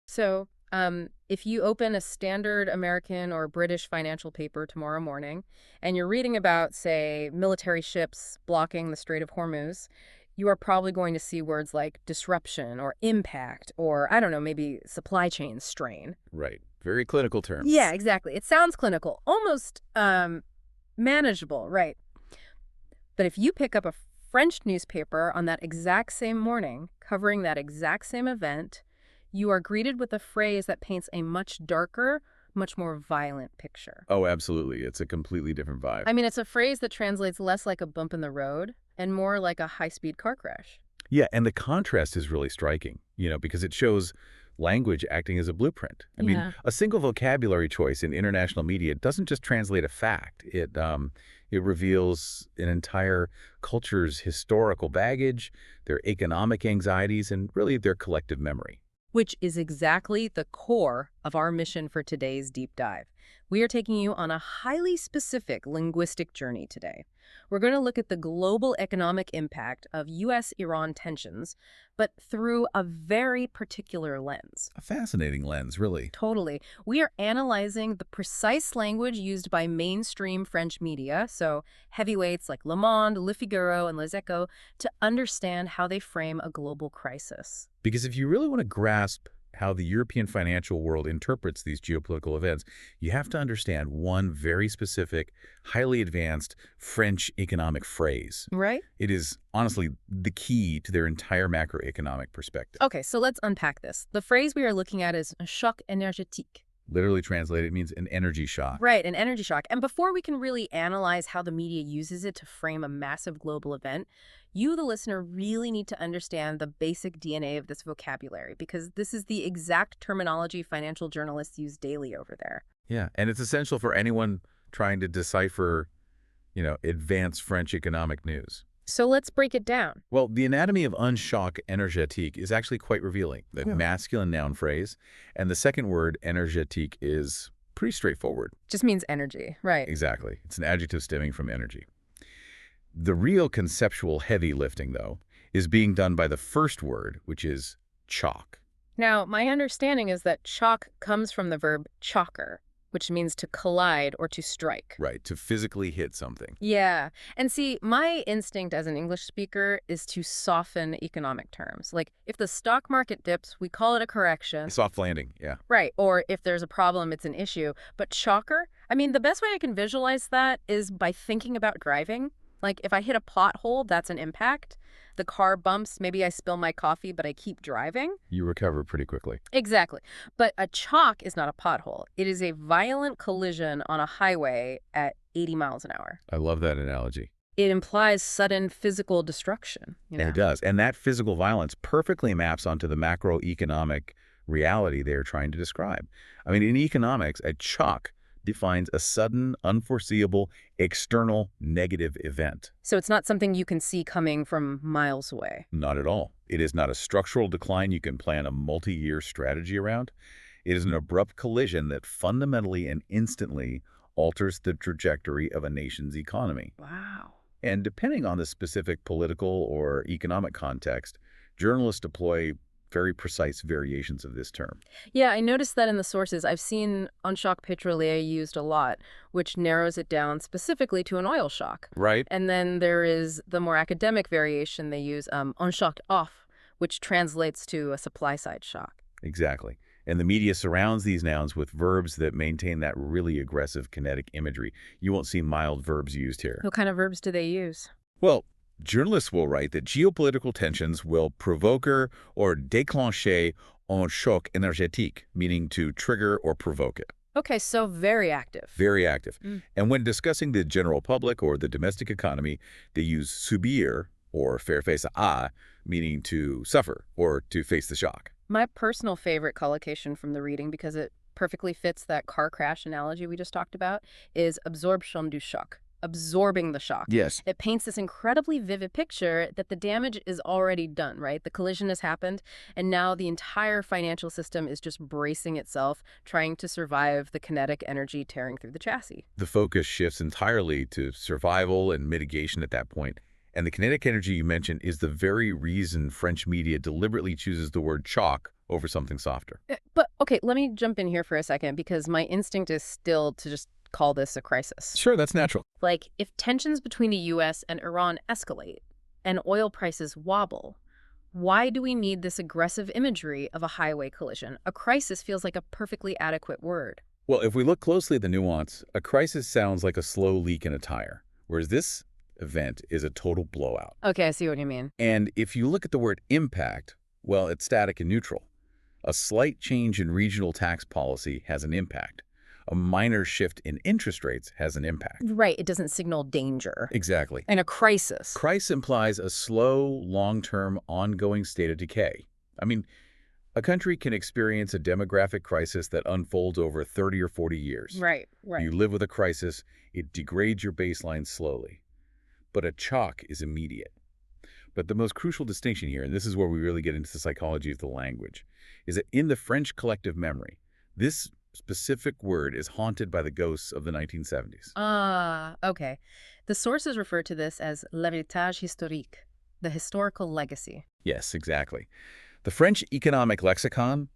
So, if you open a standard American or British financial paper tomorrow morning and you're reading about, say, military ships blocking the Strait of Hormuz, you are probably going to see words like disruption or impact or, I don't know, maybe supply chain strain. Right. Very clinical terms. Yeah, exactly. It sounds clinical, almost manageable, right? But if you pick up a French newspaper on that exact same morning, covering that exact same event, you are greeted with a phrase that paints a much darker, much more violent picture. Oh, absolutely. It's a completely different vibe. I mean, it's a phrase that translates less like a bump in the road and more like a high-speed car crash. Yeah, and the contrast is really striking, because it shows language acting as a blueprint. I mean, Yeah. a single vocabulary choice in international media doesn't just translate a fact. It reveals an entire culture's historical baggage, their economic anxieties, and really their collective memory. Which is exactly the core of our mission for today's deep dive. We are taking you on a highly specific linguistic journey today. We're going to look at the global economic impact of U.S.-Iran tensions, but through a very particular lens. A fascinating lens, really. Totally. We are analyzing the precise language used by mainstream French media, so heavyweights like Le Monde, Le Figaro, and Les Echos, to understand how they frame a global crisis. Because if you really want to grasp how the European financial world interprets these geopolitical events, you have to understand one very specific, highly advanced French economic phrase. Right? It is honestly the key to their entire macroeconomic perspective. Okay, so let's unpack this. The phrase we are looking at is choc énergétique. Literally translated, it means an energy shock. Right, an energy shock. And before we can really analyze how the media uses it to frame a massive global event, you, the listener, really need to understand the basic DNA of this vocabulary, because this is the exact terminology financial journalists use daily over there. Yeah, and it's essential for anyone trying to decipher, advanced French economic news. So let's break it down. Well, the anatomy of un choc énergétique is actually quite revealing. The masculine noun phrase, and the second word, énergétique, is pretty straightforward. Just means energy, right? Exactly. It's an adjective stemming from energy. The real conceptual heavy lifting, though, is being done by the first word, which is choc. Now, my understanding is that choc comes from the verb chocker, which means to collide or to strike. Right, to physically hit something. Yeah. And see, my instinct as an English speaker is to soften economic terms. Like, if the stock market dips, we call it a correction. A soft landing, yeah. Right. Or if there's a problem, it's an issue. But chocker, I mean, the best way I can visualize that is by thinking about driving. Like, if I hit a pothole, that's an impact. The car bumps, maybe I spill my coffee, but I keep driving. You recover pretty quickly. Exactly. But a choc is not a pothole. It is a violent collision on a highway at 80 miles an hour. I love that analogy. It implies sudden physical destruction. And it does. And that physical violence perfectly maps onto the macroeconomic reality they're trying to describe. I mean, in economics, a choc defines a sudden, unforeseeable, external negative event. So it's not something you can see coming from miles away. Not at all. It is not a structural decline you can plan a multi-year strategy around. It is an abrupt collision that fundamentally and instantly alters the trajectory of a nation's economy. Wow. And depending on the specific political or economic context, journalists deploy very precise variations of this term. Yeah, I noticed that in the sources. I've seen "en choc pétrolier" used a lot, which narrows it down specifically to an oil shock. Right. And then there is the more academic variation they use, "en choc off," which translates to a supply-side shock. Exactly. And the media surrounds these nouns with verbs that maintain that really aggressive kinetic imagery. You won't see mild verbs used here. What kind of verbs do they use? Well, journalists will write that geopolitical tensions will provoquer or déclencher un choc énergétique, meaning to trigger or provoke it. Okay, so very active. Very active. And when discussing the general public or the domestic economy, they use subir or faire face à, meaning to suffer or to face the shock. My personal favorite collocation from the reading, because it perfectly fits that car crash analogy we just talked about, is absorption du choc. Absorbing the shock. Yes. It paints this incredibly vivid picture that the damage is already done, right? The collision has happened, and now the entire financial system is just bracing itself, trying to survive the kinetic energy tearing through the chassis. The focus shifts entirely to survival and mitigation at that point. And the kinetic energy you mentioned is the very reason French media deliberately chooses the word choc over something softer. But, okay, let me jump in here for a second because my instinct is still to just call this a crisis. Sure, that's natural. Like, if tensions between the U.S. and Iran escalate and oil prices wobble, why do we need this aggressive imagery of a highway collision? A crisis feels like a perfectly adequate word. Well, if we look closely at the nuance, a crisis sounds like a slow leak in a tire, whereas this event is a total blowout. Okay, I see what you mean. And if you look at the word impact, well, it's static and neutral. A slight change in regional tax policy has an impact. A minor shift in interest rates has an impact. Right, it doesn't signal danger. Exactly. And a crisis. Crisis implies a slow, long-term, ongoing state of decay. I mean, a country can experience a demographic crisis that unfolds over 30 or 40 years. Right. You live with a crisis, it degrades your baseline slowly. But a choc is immediate. But the most crucial distinction here, and this is where we really get into the psychology of the language, is that in the French collective memory, this specific word is haunted by the ghosts of the 1970s. Okay. The sources refer to this as l'héritage historique, the historical legacy. Yes, exactly. The French economic lexicon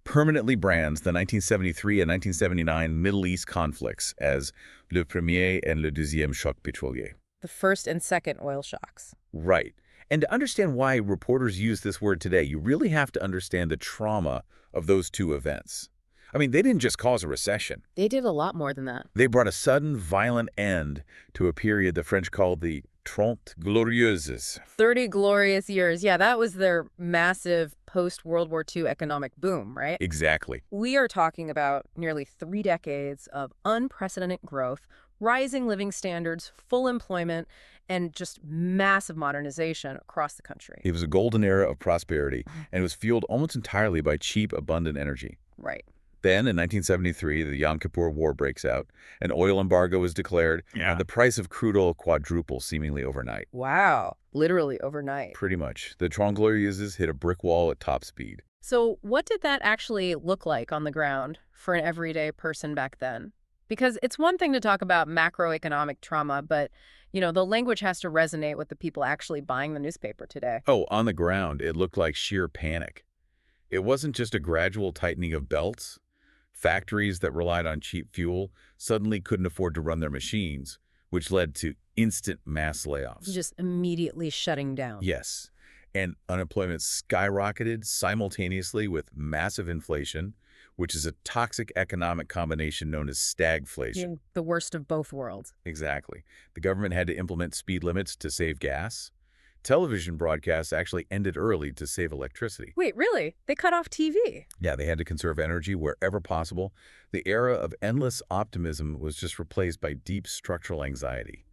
permanently brands the 1973 and 1979 Middle East conflicts as le premier and le deuxième choc pétrolier. The first and second oil shocks. Right. And to understand why reporters use this word today, you really have to understand the trauma of those two events. I mean, they didn't just cause a recession. They did a lot more than that. They brought a sudden, violent end to a period the French called the 30 Glorieuses. 30 glorious years. Yeah, that was their massive post-World War II economic boom, right? Exactly. We are talking about nearly 3 decades of unprecedented growth, rising living standards, full employment, and just massive modernization across the country. It was a golden era of prosperity, and it was fueled almost entirely by cheap, abundant energy. Right. Then, in 1973, the Yom Kippur War breaks out, an oil embargo is declared, and the price of crude oil quadruples seemingly overnight. Wow. Literally overnight. Pretty much. The 30 Glorieuses hit a brick wall at top speed. So what did that actually look like on the ground for an everyday person back then? Because it's one thing to talk about macroeconomic trauma, but, the language has to resonate with the people actually buying the newspaper today. Oh, on the ground, it looked like sheer panic. It wasn't just a gradual tightening of belts. Factories that relied on cheap fuel suddenly couldn't afford to run their machines, which led to instant mass layoffs. Just immediately shutting down. Yes. And unemployment skyrocketed simultaneously with massive inflation, which is a toxic economic combination known as stagflation. The worst of both worlds. Exactly. The government had to implement speed limits to save gas. Television broadcasts actually ended early to save electricity. Wait, really? They cut off TV? Yeah, they had to conserve energy wherever possible. The era of endless optimism was just replaced by deep structural anxiety.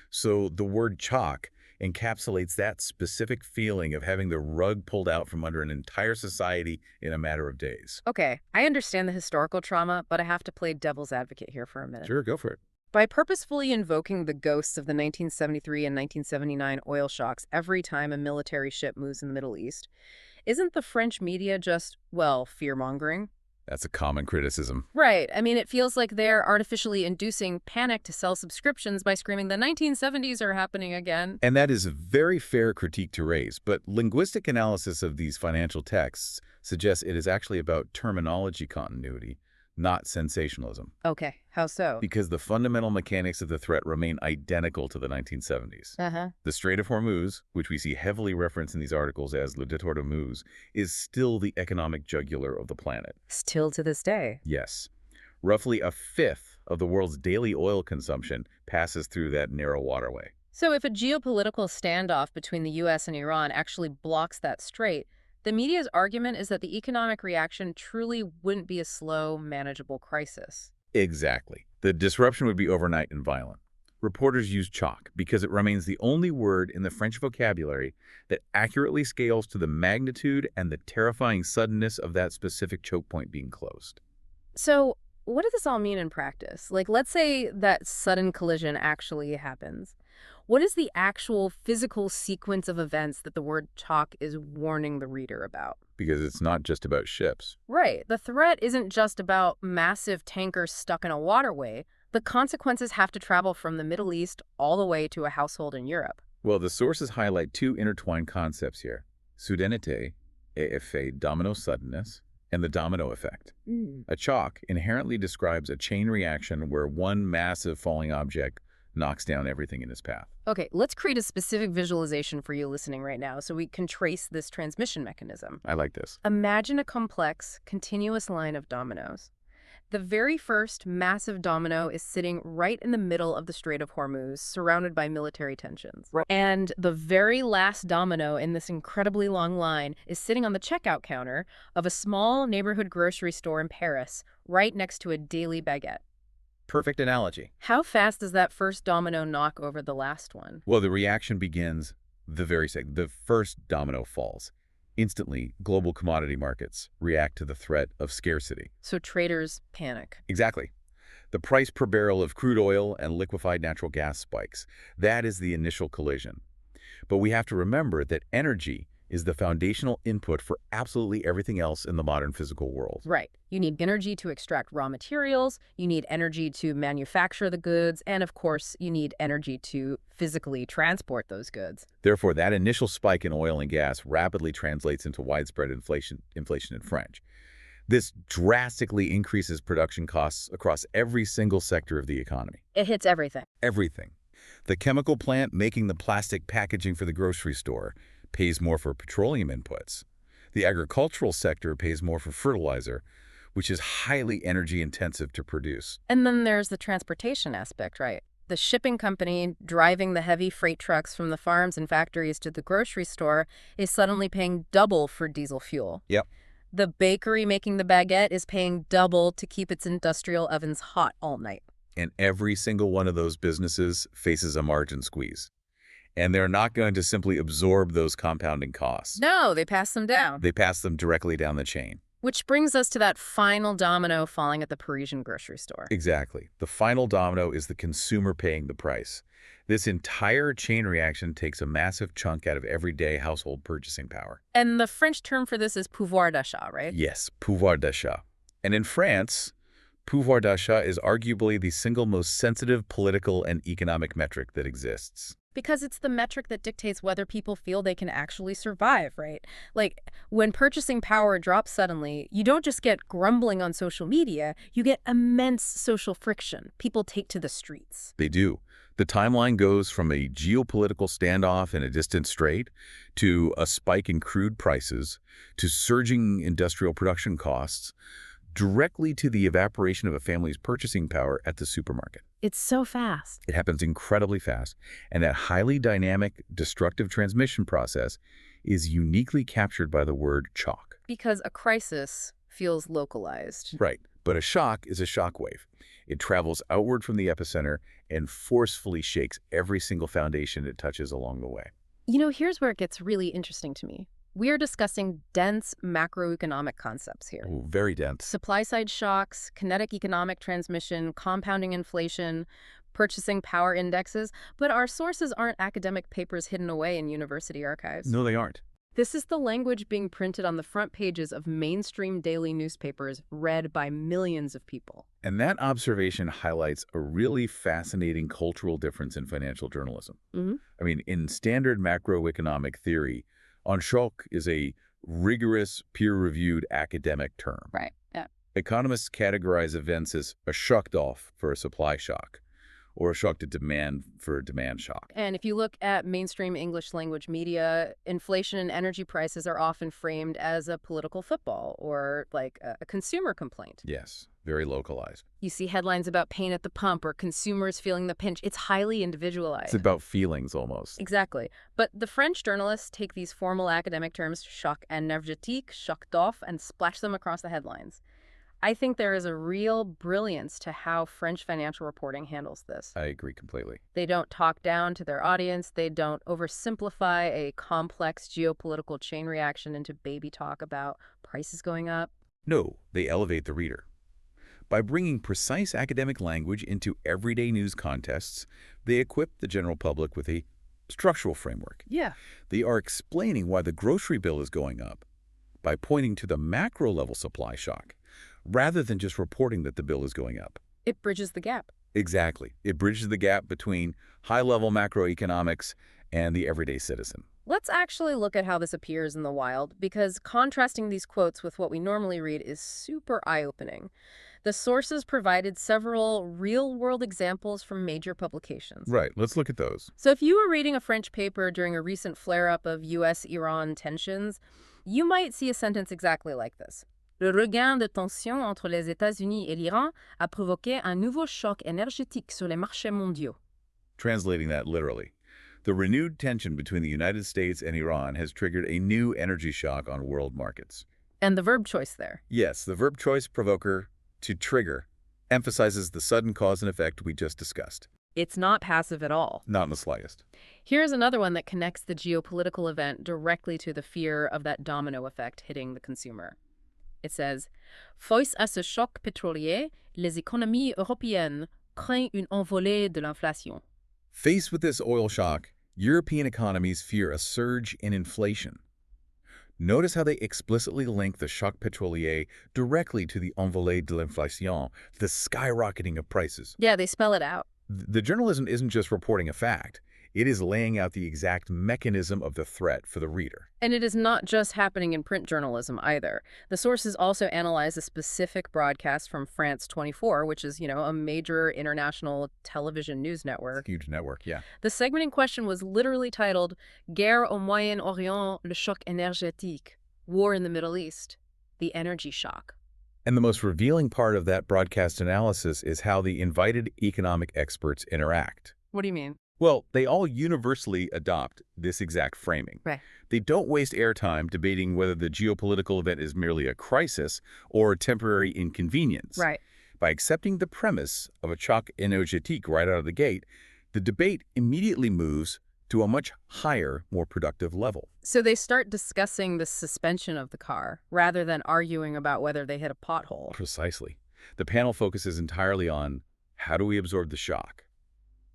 So the word choc encapsulates that specific feeling of having the rug pulled out from under an entire society in a matter of days. Okay, I understand the historical trauma, but I have to play devil's advocate here for a minute. Sure, go for it. By purposefully invoking the ghosts of the 1973 and 1979 oil shocks every time a military ship moves in the Middle East, isn't the French media just, fear-mongering? That's a common criticism. Right. I mean, it feels like they're artificially inducing panic to sell subscriptions by screaming the 1970s are happening again. And that is a very fair critique to raise, but linguistic analysis of these financial texts suggests it is actually about terminology continuity, not sensationalism. Okay, how so? Because the fundamental mechanics of the threat remain identical to the 1970s. The Strait of Hormuz, which we see heavily referenced in these articles as le détour de Hormuz, is still the economic jugular of the planet. Still to this day? Yes. Roughly a fifth of the world's daily oil consumption passes through that narrow waterway. So if a geopolitical standoff between the U.S. and Iran actually blocks that strait, the media's argument is that the economic reaction truly wouldn't be a slow, manageable crisis. Exactly. The disruption would be overnight and violent. Reporters use choc because it remains the only word in the French vocabulary that accurately scales to the magnitude and the terrifying suddenness of that specific choke point being closed. So what does this all mean in practice? Like, let's say that sudden collision actually happens. What is the actual physical sequence of events that the word choc is warning the reader about? Because it's not just about ships. Right. The threat isn't just about massive tankers stuck in a waterway. The consequences have to travel from the Middle East all the way to a household in Europe. Well, the sources highlight two intertwined concepts here: soudainité, effet domino suddenness, and the domino effect. Mm. A choc inherently describes a chain reaction where one massive falling object knocks down everything in its path. Okay, let's create a specific visualization for you listening right now so we can trace this transmission mechanism. I like this. Imagine a complex, continuous line of dominoes. The very first massive domino is sitting right in the middle of the Strait of Hormuz, surrounded by military tensions. Right. And the very last domino in this incredibly long line is sitting on the checkout counter of a small neighborhood grocery store in Paris, right next to a daily baguette. Perfect analogy. How fast does that first domino knock over the last one? Well, the reaction begins the very second the first domino falls. Instantly, global commodity markets react to the threat of scarcity. So traders panic. Exactly. The price per barrel of crude oil and liquefied natural gas spikes. That is the initial collision. But we have to remember that energy is the foundational input for absolutely everything else in the modern physical world. Right. You need energy to extract raw materials, you need energy to manufacture the goods, and of course, you need energy to physically transport those goods. Therefore, that initial spike in oil and gas rapidly translates into widespread inflation in French. This drastically increases production costs across every single sector of the economy. It hits everything. Everything. The chemical plant making the plastic packaging for the grocery store pays more for petroleum inputs. The agricultural sector pays more for fertilizer, which is highly energy intensive to produce. And then there's the transportation aspect, right? The shipping company driving the heavy freight trucks from the farms and factories to the grocery store is suddenly paying double for diesel fuel. Yep. The bakery making the baguette is paying double to keep its industrial ovens hot all night. And every single one of those businesses faces a margin squeeze. And they're not going to simply absorb those compounding costs. No, they pass them down. They pass them directly down the chain. Which brings us to that final domino falling at the Parisian grocery store. Exactly. The final domino is the consumer paying the price. This entire chain reaction takes a massive chunk out of everyday household purchasing power. And the French term for this is pouvoir d'achat, right? Yes, pouvoir d'achat. And in France, pouvoir d'achat is arguably the single most sensitive political and economic metric that exists. Because it's the metric that dictates whether people feel they can actually survive, right? Like, when purchasing power drops suddenly, you don't just get grumbling on social media, you get immense social friction. People take to the streets. They do. The timeline goes from a geopolitical standoff in a distant strait to a spike in crude prices to surging industrial production costs, directly to the evaporation of a family's purchasing power at the supermarket. It's so fast. It happens incredibly fast, and that highly dynamic, destructive transmission process is uniquely captured by the word choc. Because a crisis feels localized. Right, but a shock is a shock wave. It travels outward from the epicenter and forcefully shakes every single foundation it touches along the way. You know, here's where it gets really interesting to me. We are discussing dense macroeconomic concepts here. Ooh, very dense. Supply-side shocks, kinetic economic transmission, compounding inflation, purchasing power indexes, but our sources aren't academic papers hidden away in university archives. No, they aren't. This is the language being printed on the front pages of mainstream daily newspapers read by millions of people. And that observation highlights a really fascinating cultural difference in financial journalism. Mm-hmm. I mean, in standard macroeconomic theory, en choc is a rigorous, peer-reviewed academic term. Right, yeah. Economists categorize events as a shock d'offre for a supply shock, or a shock to demand for a demand shock. And if you look at mainstream English language media, inflation and energy prices are often framed as a political football or like a consumer complaint. Yes, very localized. You see headlines about pain at the pump or consumers feeling the pinch. It's highly individualized. It's about feelings almost. Exactly. But the French journalists take these formal academic terms, choc énergétique, choc d'offre, and splash them across the headlines. I think there is a real brilliance to how French financial reporting handles this. I agree completely. They don't talk down to their audience. They don't oversimplify a complex geopolitical chain reaction into baby talk about prices going up. No, they elevate the reader. By bringing precise academic language into everyday news contests, they equip the general public with a structural framework. Yeah. They are explaining why the grocery bill is going up by pointing to the macro-level supply shock, rather than just reporting that the bill is going up. It bridges the gap. Exactly. It bridges the gap between high-level macroeconomics and the everyday citizen. Let's actually look at how this appears in the wild, because contrasting these quotes with what we normally read is super eye-opening. The sources provided several real-world examples from major publications. Right, let's look at those. So if you were reading a French paper during a recent flare-up of US-Iran tensions, you might see a sentence exactly like this. Le regain de tension entre les États-Unis et l'Iran a provoqué un nouveau choc énergétique sur les marchés mondiaux. Translating that literally, the renewed tension between the United States and Iran has triggered a new energy shock on world markets. And the verb choice there. Yes, the verb choice provoker, to trigger, emphasizes the sudden cause and effect we just discussed. It's not passive at all. Not in the slightest. Here's another one that connects the geopolitical event directly to the fear of that domino effect hitting the consumer. It says, Face à ce choc pétrolier, les économies européennes craignent une envolée de l'inflation. Faced with this oil shock, European economies fear a surge in inflation. Notice how they explicitly link the choc pétrolier directly to the envolée de l'inflation, the skyrocketing of prices. Yeah, they spell it out. The journalism isn't just reporting a fact. It is laying out the exact mechanism of the threat for the reader. And it is not just happening in print journalism either. The sources also analyze a specific broadcast from France 24, which is, a major international television news network. Huge network, yeah. The segment in question was literally titled Guerre au Moyen-Orient, le choc énergétique, War in the Middle East, the energy shock. And the most revealing part of that broadcast analysis is how the invited economic experts interact. What do you mean? Well, they all universally adopt this exact framing. Right. They don't waste airtime debating whether the geopolitical event is merely a crisis or a temporary inconvenience. Right. By accepting the premise of a choc énergétique right out of the gate, the debate immediately moves to a much higher, more productive level. So they start discussing the suspension of the car rather than arguing about whether they hit a pothole. Precisely. The panel focuses entirely on how do we absorb the shock?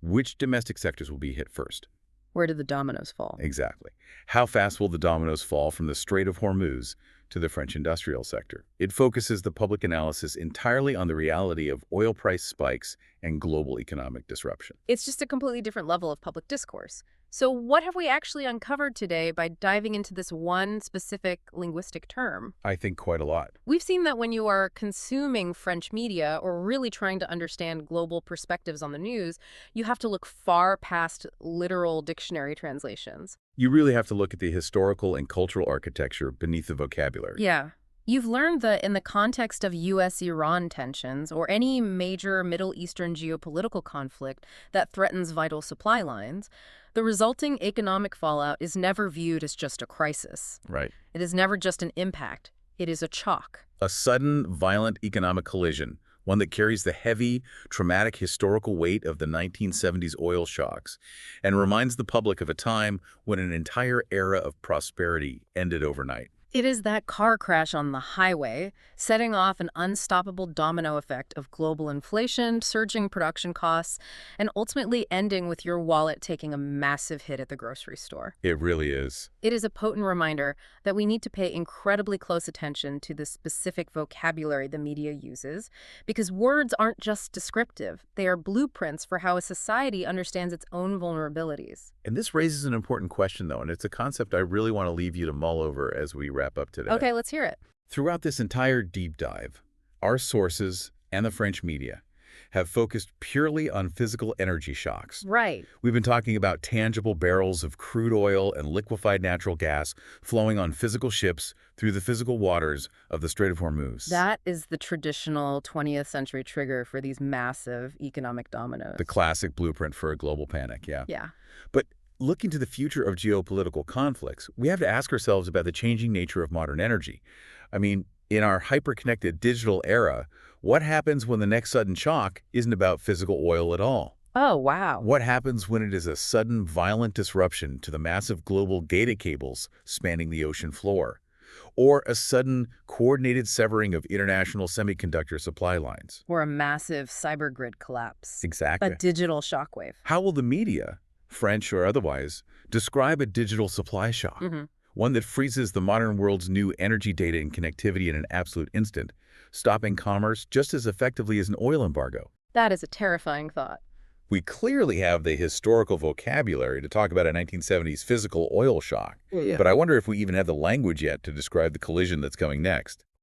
Which domestic sectors will be hit first? Where do the dominoes fall? Exactly. How fast will the dominoes fall from the Strait of Hormuz to the French industrial sector? It focuses the public analysis entirely on the reality of oil price spikes and global economic disruption. It's just a completely different level of public discourse. So what have we actually uncovered today by diving into this one specific linguistic term? I think quite a lot. We've seen that when you are consuming French media or really trying to understand global perspectives on the news, you have to look far past literal dictionary translations. You really have to look at the historical and cultural architecture beneath the vocabulary. Yeah. You've learned that in the context of US-Iran tensions or any major Middle Eastern geopolitical conflict that threatens vital supply lines, the resulting economic fallout is never viewed as just a crisis. Right. It is never just an impact. It is a choc. A sudden, violent economic collision, one that carries the heavy, traumatic historical weight of the 1970s oil shocks and reminds the public of a time when an entire era of prosperity ended overnight. It is that car crash on the highway, setting off an unstoppable domino effect of global inflation, surging production costs, and ultimately ending with your wallet taking a massive hit at the grocery store. It really is. It is a potent reminder that we need to pay incredibly close attention to the specific vocabulary the media uses, because words aren't just descriptive. They are blueprints for how a society understands its own vulnerabilities. And this raises an important question, though, and it's a concept I really want to leave you to mull over as we wrap up today. Okay, let's hear it. Throughout this entire deep dive, our sources and the French media have focused purely on physical energy shocks. Right. We've been talking about tangible barrels of crude oil and liquefied natural gas flowing on physical ships through the physical waters of the Strait of Hormuz. That is the traditional 20th century trigger for these massive economic dominoes. The classic blueprint for a global panic, yeah. Yeah. But looking to the future of geopolitical conflicts, we have to ask ourselves about the changing nature of modern energy. I mean, in our hyper-connected digital era, what happens when the next sudden shock isn't about physical oil at all? Oh, wow. What happens when it is a sudden, violent disruption to the massive global data cables spanning the ocean floor? Or a sudden, coordinated severing of international semiconductor supply lines? Or a massive cyber grid collapse. Exactly. A digital shockwave. How will the media, French or otherwise, describe a digital supply shock? One that freezes the modern world's new energy data and connectivity in an absolute instant, stopping commerce just as effectively as an oil embargo. That is a terrifying thought. We clearly have the historical vocabulary to talk about a 1970s physical oil shock, Yeah. but I wonder if we even have the language yet to describe the collision that's coming next.